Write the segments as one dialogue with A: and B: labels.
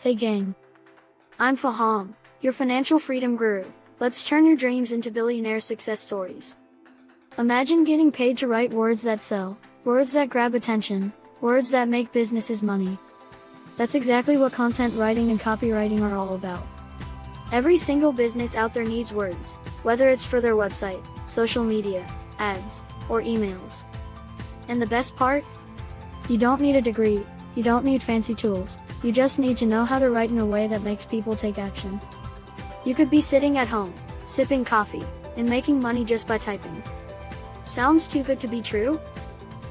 A: Hey gang. I'm Fahaam, your financial freedom guru. Let's turn your dreams into billionaire success stories. Imagine getting paid to write words that sell, words that grab attention, words that make businesses money. That's exactly what content writing and copywriting are all about. Every single business out there needs words, whether it's for their website, social media, ads, or emails. And the best part? You don't need a degree, you don't need fancy tools, you just need to know how to write in a way that makes people take action. You could be sitting at home, sipping coffee, and making money just by typing. Sounds too good to be true?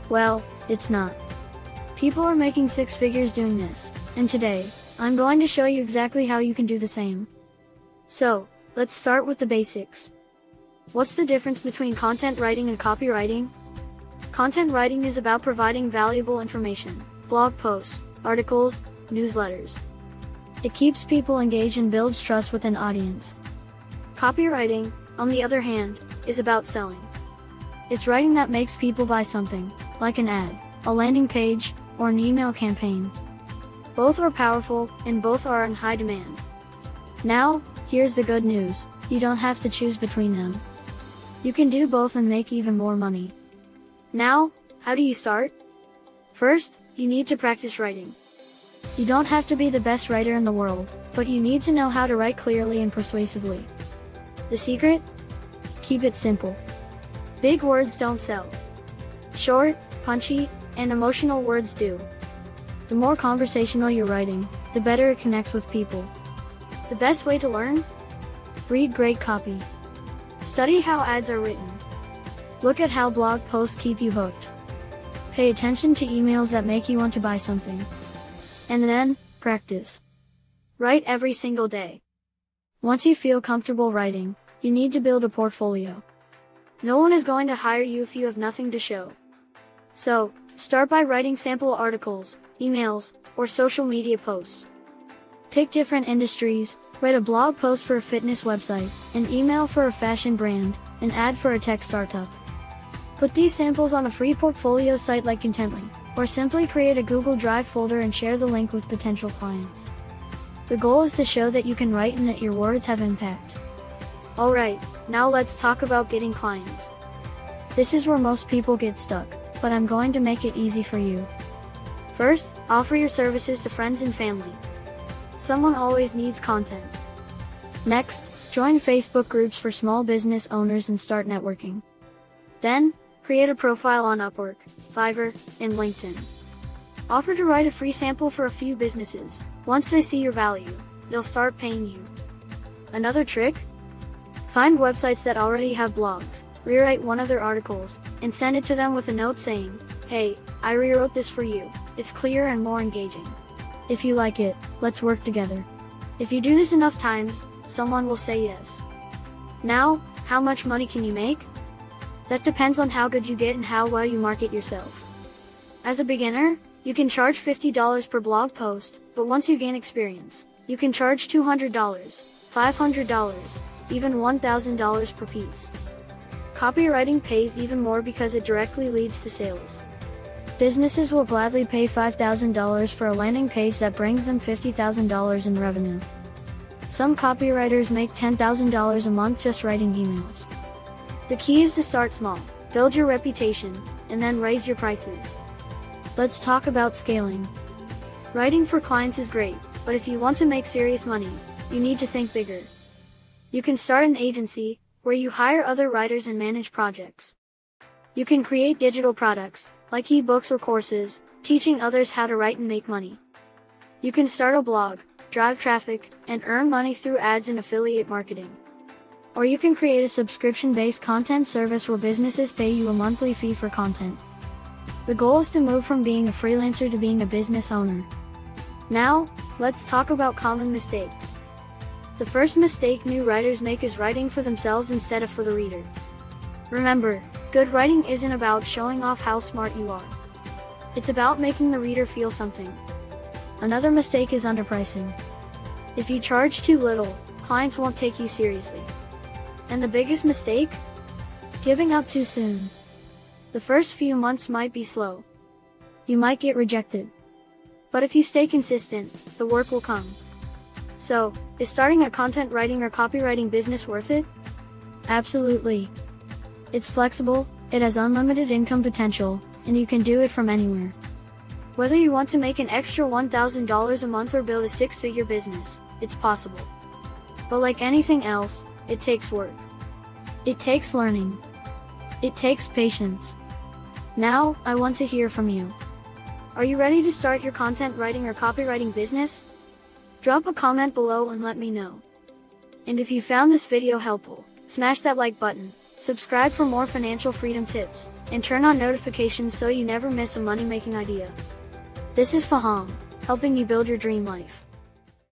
A: Well, it's not. People are making six figures doing this, and today, I'm going to show you exactly how you can do the same. So, let's start with the basics. What's the difference between content writing and copywriting? Content writing is about providing valuable information, blog posts, articles, newsletters. It keeps people engaged and builds trust with an audience. Copywriting, on the other hand, is about selling. It's writing that makes people buy something, like an ad, a landing page, or an email campaign. Both are powerful, and both are in high demand. Now, here's the good news, you don't have to choose between them. You can do both and make even more money. Now, how do you start? First, you need to practice writing. You don't have to be the best writer in the world, but you need to know how to write clearly and persuasively. The secret? Keep it simple. Big words don't sell. Short, punchy, and emotional words do. The more conversational you're writing, the better it connects with people. The best way to learn? Read great copy. Study how ads are written. Look at how blog posts keep you hooked. Pay attention to emails that make you want to buy something. And then, practice. Write every single day. Once you feel comfortable writing, you need to build a portfolio. No one is going to hire you if you have nothing to show. So, start by writing sample articles, emails, or social media posts. Pick different industries, write a blog post for a fitness website, an email for a fashion brand, an ad for a tech startup. Put these samples on a free portfolio site like Contently, or simply create a Google Drive folder and share the link with potential clients. The goal is to show that you can write and that your words have impact. Alright, now let's talk about getting clients. This is where most people get stuck, but I'm going to make it easy for you. First, offer your services to friends and family. Someone always needs content. Next, join Facebook groups for small business owners and start networking. Then, create a profile on Upwork, Fiverr, and LinkedIn. Offer to write a free sample for a few businesses. Once they see your value, they'll start paying you. Another trick? Find websites that already have blogs, rewrite one of their articles, and send it to them with a note saying, "Hey, I rewrote this for you. It's clearer and more engaging. If you like it, let's work together." If you do this enough times, someone will say yes. Now, how much money can you make? That depends on how good you get and how well you market yourself. As a beginner, you can charge $50 per blog post, but once you gain experience, you can charge $200, $500, even $1,000 per piece. Copywriting pays even more because it directly leads to sales. Businesses will gladly pay $5,000 for a landing page that brings them $50,000 in revenue. Some copywriters make $10,000 a month just writing emails. The key is to start small, build your reputation, and then raise your prices. Let's talk about scaling. Writing for clients is great, but if you want to make serious money, you need to think bigger. You can start an agency, where you hire other writers and manage projects. You can create digital products, like ebooks or courses, teaching others how to write and make money. You can start a blog, drive traffic, and earn money through ads and affiliate marketing. Or you can create a subscription-based content service where businesses pay you a monthly fee for content. The goal is to move from being a freelancer to being a business owner. Now, let's talk about common mistakes. The first mistake new writers make is writing for themselves instead of for the reader. Remember, good writing isn't about showing off how smart you are. It's about making the reader feel something. Another mistake is underpricing. If you charge too little, clients won't take you seriously. And the biggest mistake? Giving up too soon. The first few months might be slow. You might get rejected. But if you stay consistent, the work will come. So, is starting a content writing or copywriting business worth it? Absolutely. It's flexible, it has unlimited income potential, and you can do it from anywhere. Whether you want to make an extra $1,000 a month or build a six-figure business, it's possible. But like anything else, it takes work. It takes learning. It takes patience. Now, I want to hear from you. Are you ready to start your content writing or copywriting business? Drop a comment below and let me know. And if you found this video helpful, smash that like button, subscribe for more financial freedom tips, and turn on notifications so you never miss a money-making idea. This is Fahaam, helping you build your dream life.